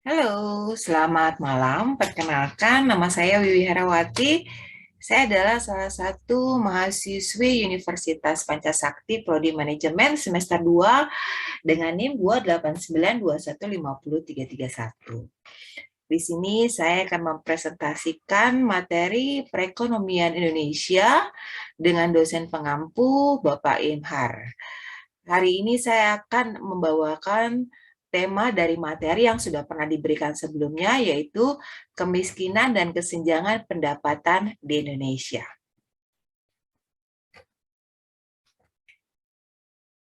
Halo, selamat malam. Perkenalkan, nama saya Wiwi Herawati. Saya adalah salah satu mahasiswi Universitas Pancasakti Prodi Manajemen semester 2 dengan NIM 289215031. Di sini saya akan mempresentasikan materi perekonomian Indonesia dengan dosen pengampu Bapak Imhar. Hari ini saya akan membawakan tema dari materi yang sudah pernah diberikan sebelumnya, yaitu kemiskinan dan kesenjangan pendapatan di Indonesia.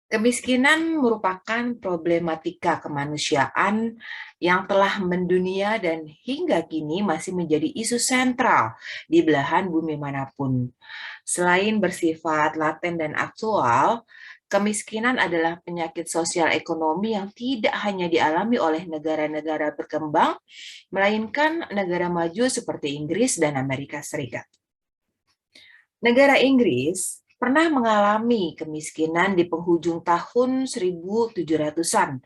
Kemiskinan merupakan problematika kemanusiaan yang telah mendunia dan hingga kini masih menjadi isu sentral di belahan bumi manapun. Selain bersifat laten dan aktual, kemiskinan adalah penyakit sosial ekonomi yang tidak hanya dialami oleh negara-negara berkembang, melainkan negara maju seperti Inggris dan Amerika Serikat. Negara Inggris pernah mengalami kemiskinan di penghujung tahun 1700-an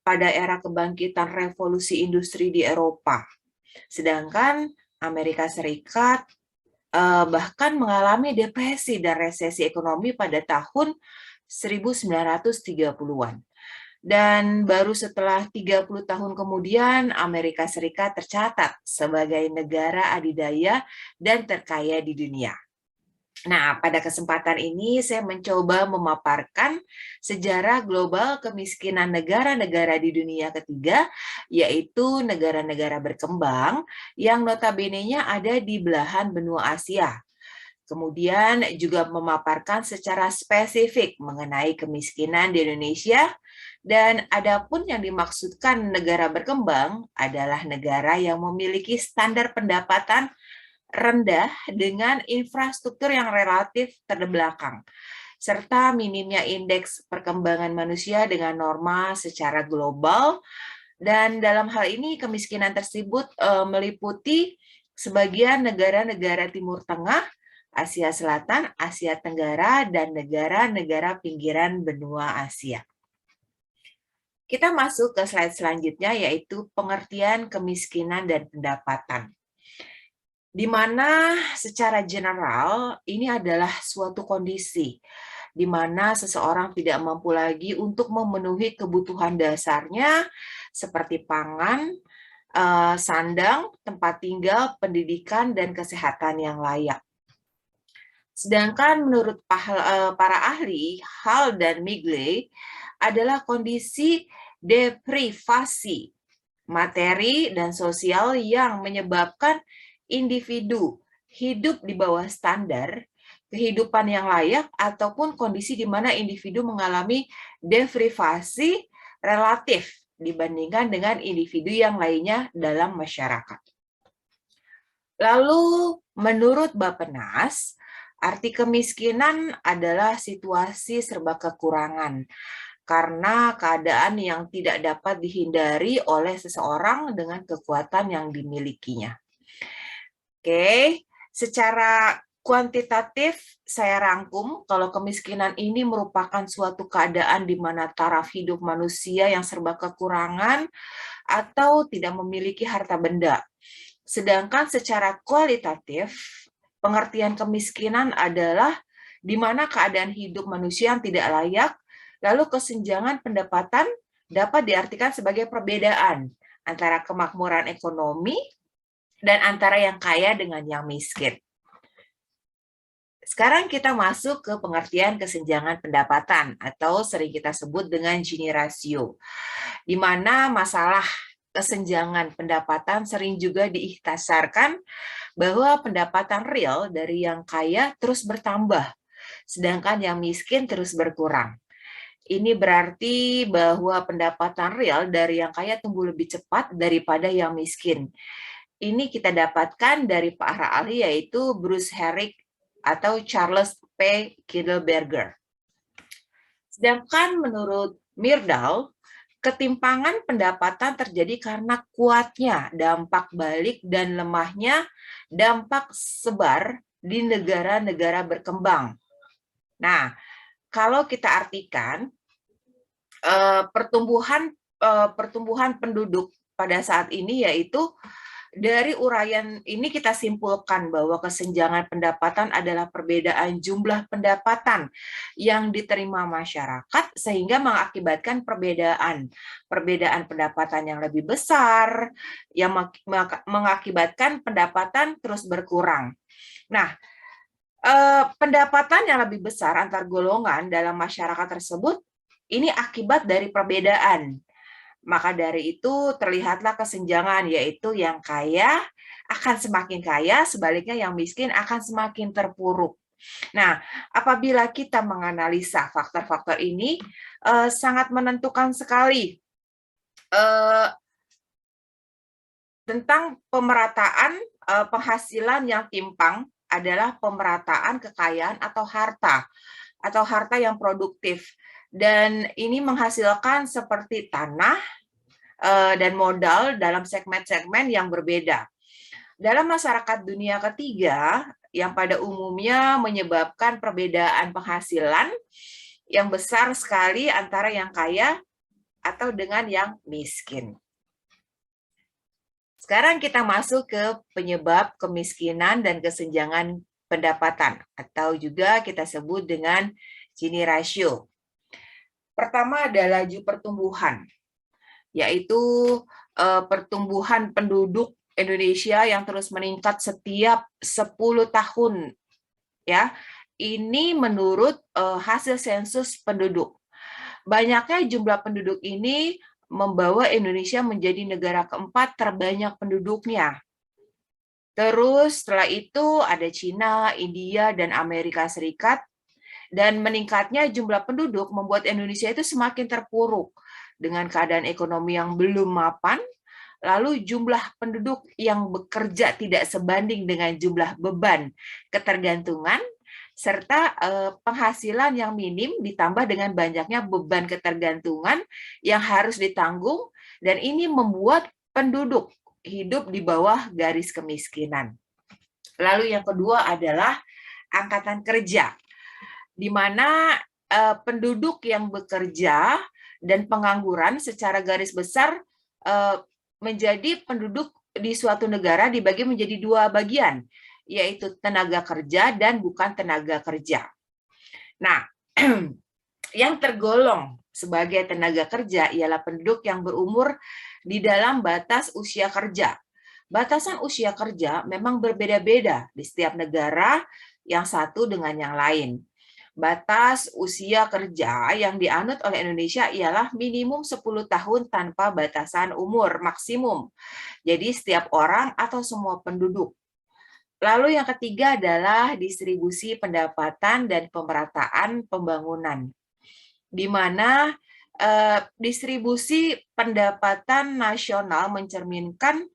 pada era kebangkitan revolusi industri di Eropa. Sedangkan Amerika Serikat bahkan mengalami depresi dan resesi ekonomi pada tahun 1930-an. Dan baru setelah 30 tahun kemudian, Amerika Serikat tercatat sebagai negara adidaya dan terkaya di dunia. Nah, pada kesempatan ini saya mencoba memaparkan sejarah global kemiskinan negara-negara di dunia ketiga, yaitu negara-negara berkembang yang notabene-nya ada di belahan benua Asia. Kemudian juga memaparkan secara spesifik mengenai kemiskinan di Indonesia, dan adapun yang dimaksudkan negara berkembang adalah negara yang memiliki standar pendapatan rendah dengan infrastruktur yang relatif terbelakang, serta minimnya indeks perkembangan manusia dengan norma secara global. Dan dalam hal ini kemiskinan tersebut meliputi sebagian negara-negara Timur Tengah, Asia Selatan, Asia Tenggara, dan negara-negara pinggiran benua Asia. Kita masuk ke slide selanjutnya, yaitu pengertian kemiskinan dan pendapatan. Di mana secara general ini adalah suatu kondisi di mana seseorang tidak mampu lagi untuk memenuhi kebutuhan dasarnya seperti pangan, sandang, tempat tinggal, pendidikan, dan kesehatan yang layak. Sedangkan menurut para ahli, Hall dan Migley, adalah kondisi deprivasi materi dan sosial yang menyebabkan individu hidup di bawah standar kehidupan yang layak ataupun kondisi di mana individu mengalami deprivasi relatif dibandingkan dengan individu yang lainnya dalam masyarakat. Lalu menurut Bappenas, arti kemiskinan adalah situasi serba kekurangan karena keadaan yang tidak dapat dihindari oleh seseorang dengan kekuatan yang dimilikinya. Oke, secara kuantitatif saya rangkum kalau kemiskinan ini merupakan suatu keadaan di mana taraf hidup manusia yang serba kekurangan atau tidak memiliki harta benda. Sedangkan secara kualitatif, pengertian kemiskinan adalah di mana keadaan hidup manusia yang tidak layak, lalu kesenjangan pendapatan dapat diartikan sebagai perbedaan antara kemakmuran ekonomi dan antara yang kaya dengan yang miskin. Sekarang kita masuk ke pengertian kesenjangan pendapatan atau sering kita sebut dengan Gini rasio, di mana masalah kesenjangan pendapatan sering juga diihtasarkan bahwa pendapatan real dari yang kaya terus bertambah, sedangkan yang miskin terus berkurang. Ini berarti bahwa pendapatan real dari yang kaya tumbuh lebih cepat daripada yang miskin. Ini kita dapatkan dari para ahli yaitu Bruce Herrick atau Charles P. Kindleberger. Sedangkan menurut Myrdal, ketimpangan pendapatan terjadi karena kuatnya dampak balik dan lemahnya dampak sebar di negara-negara berkembang. Nah, kalau kita artikan pertumbuhan penduduk pada saat ini, yaitu dari uraian ini kita simpulkan bahwa kesenjangan pendapatan adalah perbedaan jumlah pendapatan yang diterima masyarakat sehingga mengakibatkan perbedaan pendapatan yang lebih besar yang mengakibatkan pendapatan terus berkurang. Nah, pendapatan yang lebih besar antar golongan dalam masyarakat tersebut ini akibat dari perbedaan. Maka dari itu terlihatlah kesenjangan, yaitu yang kaya akan semakin kaya, sebaliknya yang miskin akan semakin terpuruk. Nah, apabila kita menganalisa faktor-faktor ini, sangat menentukan sekali tentang pemerataan penghasilan yang timpang adalah pemerataan kekayaan atau harta yang produktif. Dan ini menghasilkan seperti tanah dan modal dalam segmen-segmen yang berbeda. Dalam masyarakat dunia ketiga, yang pada umumnya menyebabkan perbedaan penghasilan yang besar sekali antara yang kaya atau dengan yang miskin. Sekarang kita masuk ke penyebab kemiskinan dan kesenjangan pendapatan, atau juga kita sebut dengan Gini ratio. Pertama adalah laju pertumbuhan, yaitu pertumbuhan penduduk Indonesia yang terus meningkat setiap 10 tahun. Ya, ini menurut hasil sensus penduduk. Banyaknya jumlah penduduk ini membawa Indonesia menjadi negara keempat terbanyak penduduknya. Terus setelah itu ada Cina, India, dan Amerika Serikat. Dan meningkatnya jumlah penduduk membuat Indonesia itu semakin terpuruk dengan keadaan ekonomi yang belum mapan, lalu jumlah penduduk yang bekerja tidak sebanding dengan jumlah beban ketergantungan, serta penghasilan yang minim ditambah dengan banyaknya beban ketergantungan yang harus ditanggung, dan ini membuat penduduk hidup di bawah garis kemiskinan. Lalu yang kedua adalah angkatan kerja, di mana penduduk yang bekerja dan pengangguran secara garis besar menjadi penduduk di suatu negara dibagi menjadi dua bagian, yaitu tenaga kerja dan bukan tenaga kerja. Nah, yang tergolong sebagai tenaga kerja ialah penduduk yang berumur di dalam batas usia kerja. Batasan usia kerja memang berbeda-beda di setiap negara yang satu dengan yang lain. Batas usia kerja yang dianut oleh Indonesia ialah minimum 10 tahun tanpa batasan umur maksimum. Jadi setiap orang atau semua penduduk. Lalu yang ketiga adalah distribusi pendapatan dan pemerataan pembangunan, di mana distribusi pendapatan nasional mencerminkan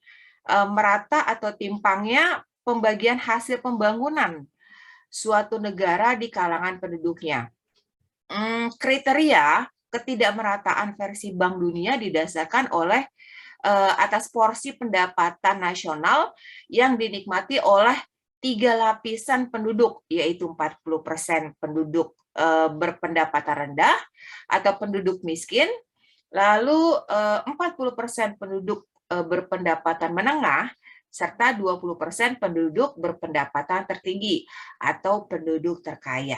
merata atau timpangnya pembagian hasil pembangunan suatu negara di kalangan penduduknya. Kriteria ketidakmerataan versi Bank Dunia didasarkan oleh atas porsi pendapatan nasional yang dinikmati oleh 3 lapisan penduduk, yaitu 40% penduduk berpendapatan rendah atau penduduk miskin, lalu 40% penduduk berpendapatan menengah, serta 20% penduduk berpendapatan tertinggi atau penduduk terkaya.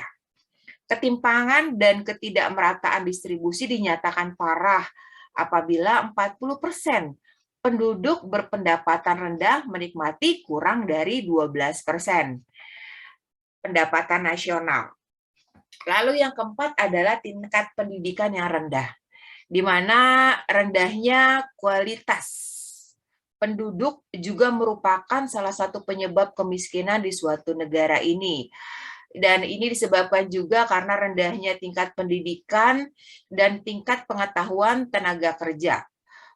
Ketimpangan dan ketidakmerataan distribusi dinyatakan parah apabila 40% penduduk berpendapatan rendah menikmati kurang dari 12% pendapatan nasional. Lalu yang keempat adalah tingkat pendidikan yang rendah, di mana rendahnya kualitas penduduk juga merupakan salah satu penyebab kemiskinan di suatu negara ini. Dan ini disebabkan juga karena rendahnya tingkat pendidikan dan tingkat pengetahuan tenaga kerja.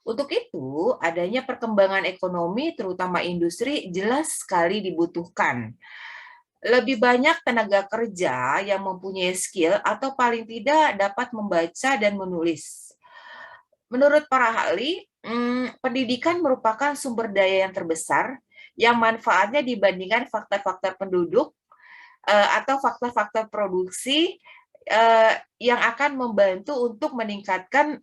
Untuk itu, adanya perkembangan ekonomi, terutama industri, jelas sekali dibutuhkan. Lebih banyak tenaga kerja yang mempunyai skill atau paling tidak dapat membaca dan menulis. Menurut para ahli, pendidikan merupakan sumber daya yang terbesar yang manfaatnya dibandingkan faktor-faktor penduduk atau faktor-faktor produksi yang akan membantu untuk meningkatkan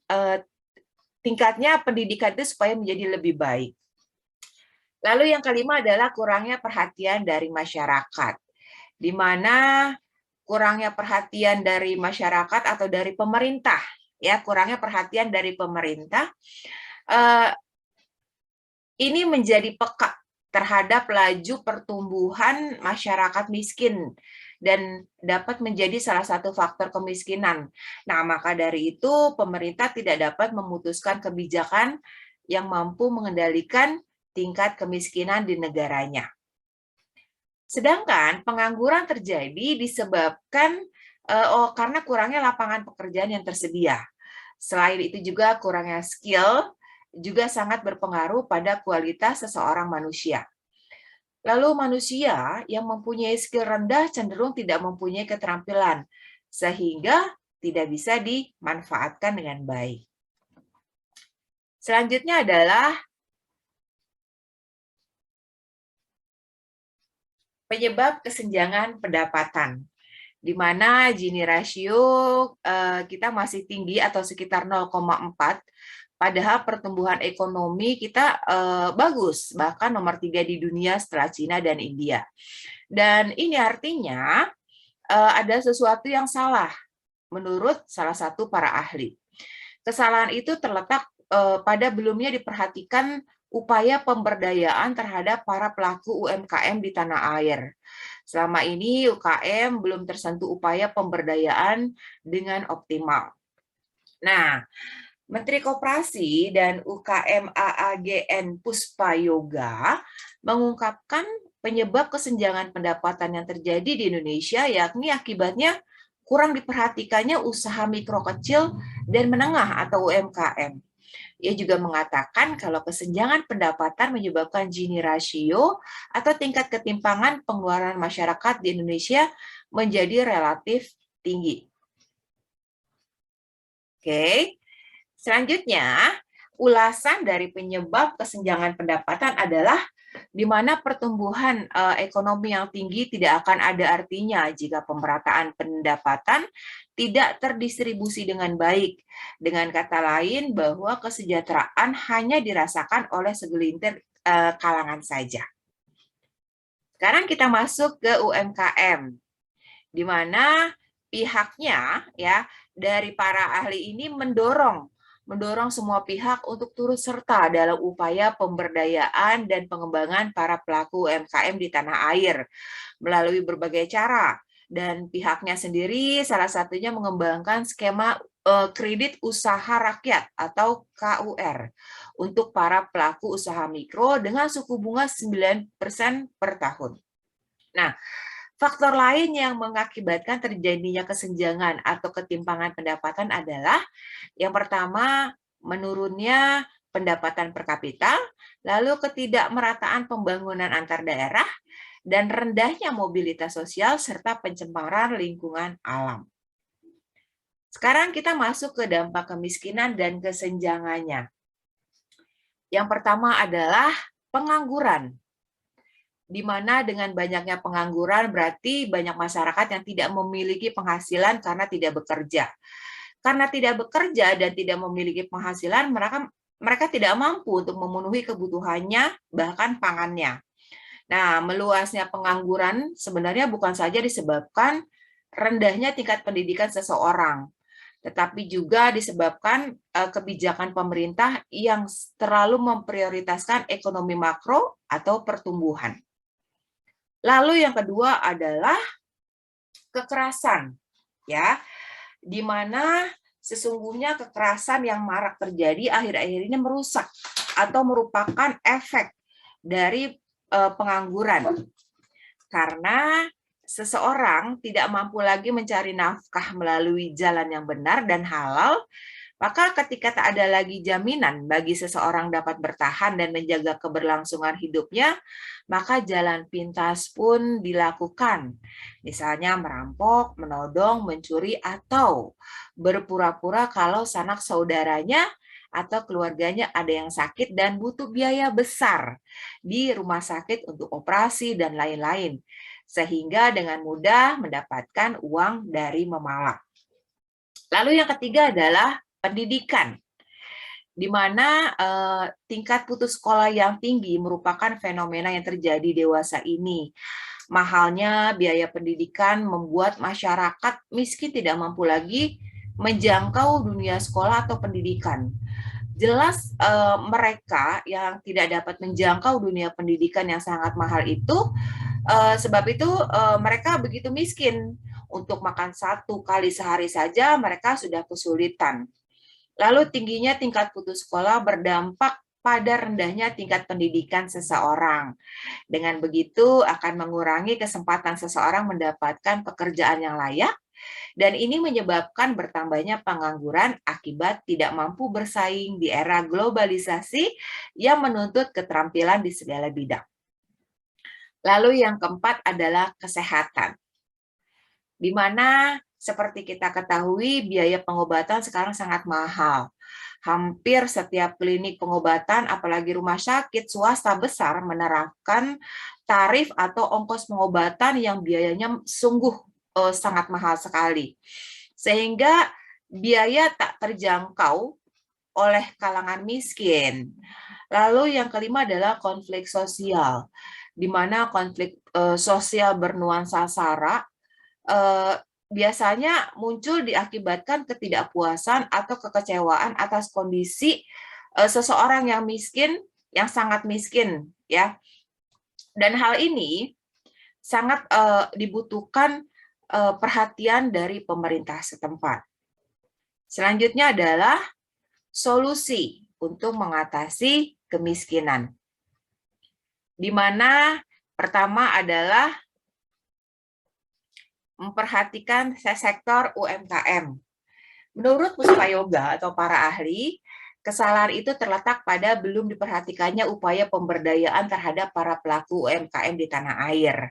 tingkatnya pendidikan itu supaya menjadi lebih baik. Lalu yang kelima adalah kurangnya perhatian dari masyarakat, di mana kurangnya perhatian dari masyarakat atau dari pemerintah, ya kurangnya perhatian dari pemerintah, ini menjadi peka terhadap laju pertumbuhan masyarakat miskin dan dapat menjadi salah satu faktor kemiskinan. Nah, maka dari itu pemerintah tidak dapat memutuskan kebijakan yang mampu mengendalikan tingkat kemiskinan di negaranya. Sedangkan pengangguran terjadi disebabkan karena kurangnya lapangan pekerjaan yang tersedia. Selain itu juga kurangnya skill juga sangat berpengaruh pada kualitas seseorang manusia. Lalu manusia yang mempunyai skill rendah cenderung tidak mempunyai keterampilan, sehingga tidak bisa dimanfaatkan dengan baik. Selanjutnya adalah penyebab kesenjangan pendapatan, di mana Gini rasio kita masih tinggi atau sekitar 0,4, padahal pertumbuhan ekonomi kita bagus, bahkan nomor 3 di dunia setelah Cina dan India. Dan ini artinya ada sesuatu yang salah menurut salah satu para ahli. Kesalahan itu terletak pada belumnya diperhatikan upaya pemberdayaan terhadap para pelaku UMKM di tanah air. Selama ini UKM belum tersentuh upaya pemberdayaan dengan optimal. Nah, Menteri Koperasi dan UKM AAGN Puspa Yoga mengungkapkan penyebab kesenjangan pendapatan yang terjadi di Indonesia yakni akibatnya kurang diperhatikannya usaha mikro kecil dan menengah atau UMKM. Ia juga mengatakan kalau kesenjangan pendapatan menyebabkan Gini rasio atau tingkat ketimpangan pengeluaran masyarakat di Indonesia menjadi relatif tinggi. Oke. Selanjutnya, ulasan dari penyebab kesenjangan pendapatan adalah di mana pertumbuhan ekonomi yang tinggi tidak akan ada artinya jika pemerataan pendapatan tidak terdistribusi dengan baik. Dengan kata lain, bahwa kesejahteraan hanya dirasakan oleh segelintir kalangan saja. Sekarang kita masuk ke UMKM, di mana pihaknya ya dari para ahli ini mendorong semua pihak untuk turut serta dalam upaya pemberdayaan dan pengembangan para pelaku UMKM di tanah air melalui berbagai cara. Dan pihaknya sendiri salah satunya mengembangkan skema kredit usaha rakyat atau KUR untuk para pelaku usaha mikro dengan suku bunga 9% per tahun. Nah, faktor lain yang mengakibatkan terjadinya kesenjangan atau ketimpangan pendapatan adalah yang pertama, menurunnya pendapatan per kapita, lalu ketidakmerataan pembangunan antar daerah, dan rendahnya mobilitas sosial serta pencemaran lingkungan alam. Sekarang kita masuk ke dampak kemiskinan dan kesenjangannya. Yang pertama adalah pengangguran, di mana dengan banyaknya pengangguran berarti banyak masyarakat yang tidak memiliki penghasilan karena tidak bekerja. Karena tidak bekerja dan tidak memiliki penghasilan, mereka tidak mampu untuk memenuhi kebutuhannya, bahkan pangannya. Nah, meluasnya pengangguran sebenarnya bukan saja disebabkan rendahnya tingkat pendidikan seseorang, tetapi juga disebabkan kebijakan pemerintah yang terlalu memprioritaskan ekonomi makro atau pertumbuhan. Lalu yang kedua adalah kekerasan, ya, di mana sesungguhnya kekerasan yang marak terjadi akhir-akhir ini merusak atau merupakan efek dari pengangguran, karena seseorang tidak mampu lagi mencari nafkah melalui jalan yang benar dan halal. Maka ketika tak ada lagi jaminan bagi seseorang dapat bertahan dan menjaga keberlangsungan hidupnya, maka jalan pintas pun dilakukan. Misalnya merampok, menodong, mencuri, atau berpura-pura kalau sanak saudaranya atau keluarganya ada yang sakit dan butuh biaya besar di rumah sakit untuk operasi dan lain-lain, sehingga dengan mudah mendapatkan uang dari memalak. Lalu yang ketiga adalah pendidikan, di mana tingkat putus sekolah yang tinggi merupakan fenomena yang terjadi dewasa ini. Mahalnya biaya pendidikan membuat masyarakat miskin tidak mampu lagi menjangkau dunia sekolah atau pendidikan. Jelas mereka yang tidak dapat menjangkau dunia pendidikan yang sangat mahal itu, sebab itu mereka begitu miskin. Untuk makan 1 kali sehari saja mereka sudah kesulitan. Lalu tingginya tingkat putus sekolah berdampak pada rendahnya tingkat pendidikan seseorang. Dengan begitu akan mengurangi kesempatan seseorang mendapatkan pekerjaan yang layak, dan ini menyebabkan bertambahnya pengangguran akibat tidak mampu bersaing di era globalisasi yang menuntut keterampilan di segala bidang. Lalu yang keempat adalah kesehatan, di mana seperti kita ketahui biaya pengobatan sekarang sangat mahal. Hampir setiap klinik pengobatan, apalagi rumah sakit swasta besar, menerapkan tarif atau ongkos pengobatan yang biayanya sungguh sangat mahal sekali. Sehingga biaya tak terjangkau oleh kalangan miskin. Lalu yang kelima adalah konflik sosial, di mana konflik sosial bernuansa SARA biasanya muncul diakibatkan ketidakpuasan atau kekecewaan atas kondisi seseorang yang miskin, yang sangat miskin, ya. Dan hal ini sangat dibutuhkan perhatian dari pemerintah setempat. Selanjutnya adalah solusi untuk mengatasi kemiskinan, di mana pertama adalah memperhatikan sektor UMKM. Menurut Puspa Yoga atau para ahli, kesalahan itu terletak pada belum diperhatikannya upaya pemberdayaan terhadap para pelaku UMKM di tanah air.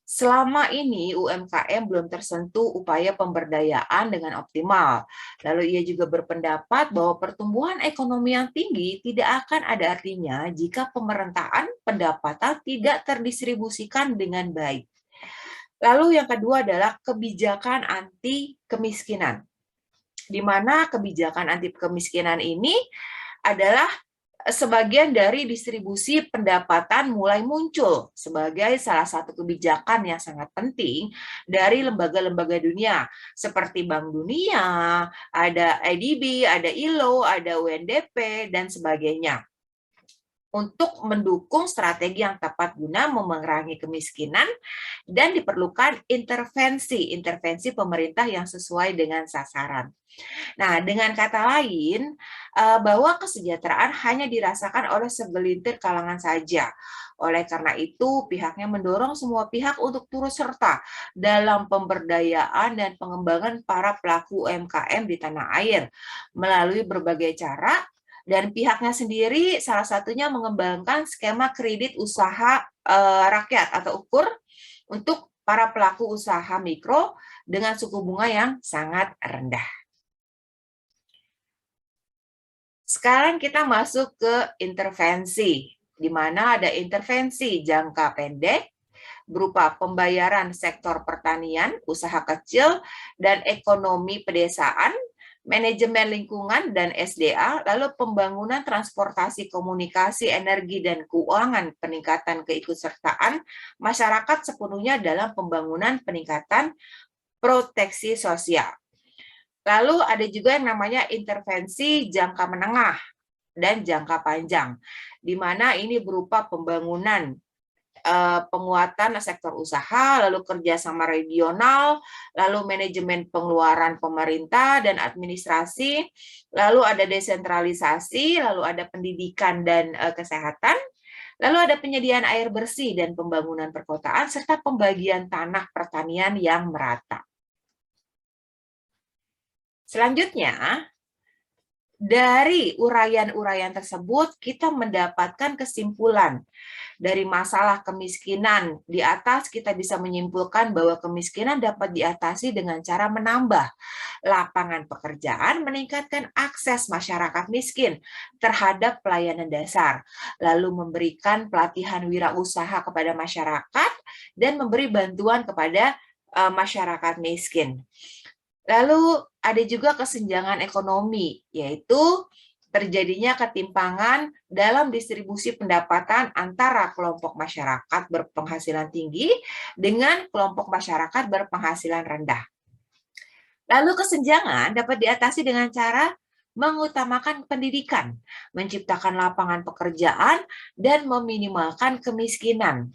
Selama ini UMKM belum tersentuh upaya pemberdayaan dengan optimal. Lalu ia juga berpendapat bahwa pertumbuhan ekonomi yang tinggi tidak akan ada artinya jika pemerataan pendapatan tidak terdistribusikan dengan baik. Lalu yang kedua adalah kebijakan anti kemiskinan, di mana kebijakan anti kemiskinan ini adalah sebagian dari distribusi pendapatan mulai muncul sebagai salah satu kebijakan yang sangat penting dari lembaga-lembaga dunia seperti Bank Dunia, ada IDB, ada ILO, ada UNDP, dan sebagainya, untuk mendukung strategi yang tepat guna memerangi kemiskinan, dan diperlukan intervensi pemerintah yang sesuai dengan sasaran. Nah, dengan kata lain, bahwa kesejahteraan hanya dirasakan oleh segelintir kalangan saja. Oleh karena itu, pihaknya mendorong semua pihak untuk turut serta dalam pemberdayaan dan pengembangan para pelaku UMKM di tanah air melalui berbagai cara. Dan pihaknya sendiri salah satunya mengembangkan skema kredit usaha rakyat atau UKUR untuk para pelaku usaha mikro dengan suku bunga yang sangat rendah. Sekarang kita masuk ke intervensi, di mana ada intervensi jangka pendek berupa pembayaran sektor pertanian, usaha kecil, dan ekonomi pedesaan, manajemen lingkungan dan SDA, lalu pembangunan transportasi, komunikasi, energi, dan keuangan, peningkatan keikutsertaan masyarakat sepenuhnya dalam pembangunan peningkatan proteksi sosial. Lalu ada juga yang namanya intervensi jangka menengah dan jangka panjang, di mana ini berupa pembangunan penguatan sektor usaha, lalu kerjasama regional, lalu manajemen pengeluaran pemerintah dan administrasi, lalu ada desentralisasi, lalu ada pendidikan dan kesehatan, lalu ada penyediaan air bersih dan pembangunan perkotaan, serta pembagian tanah pertanian yang merata. Selanjutnya, dari uraian-uraian tersebut, kita mendapatkan kesimpulan dari masalah kemiskinan. Di atas kita bisa menyimpulkan bahwa kemiskinan dapat diatasi dengan cara menambah lapangan pekerjaan, meningkatkan akses masyarakat miskin terhadap pelayanan dasar, lalu memberikan pelatihan wirausaha kepada masyarakat, dan memberi bantuan kepada masyarakat miskin. Lalu ada juga kesenjangan ekonomi, yaitu terjadinya ketimpangan dalam distribusi pendapatan antara kelompok masyarakat berpenghasilan tinggi dengan kelompok masyarakat berpenghasilan rendah. Lalu kesenjangan dapat diatasi dengan cara mengutamakan pendidikan, menciptakan lapangan pekerjaan, dan meminimalkan kemiskinan.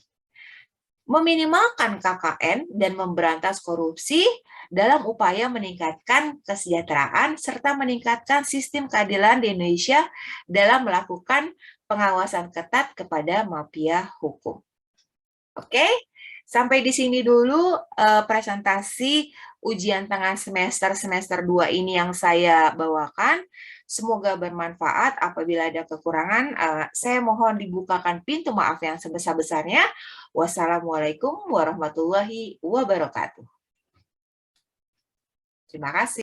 Meminimalkan KKN dan memberantas korupsi dalam upaya meningkatkan kesejahteraan serta meningkatkan sistem keadilan di Indonesia dalam melakukan pengawasan ketat kepada mafia hukum. Oke, sampai di sini dulu presentasi ujian tengah semester 2 ini yang saya bawakan. Semoga bermanfaat. Apabila ada kekurangan, saya mohon dibukakan pintu maaf yang sebesar-besarnya. Wassalamualaikum warahmatullahi wabarakatuh. Terima kasih.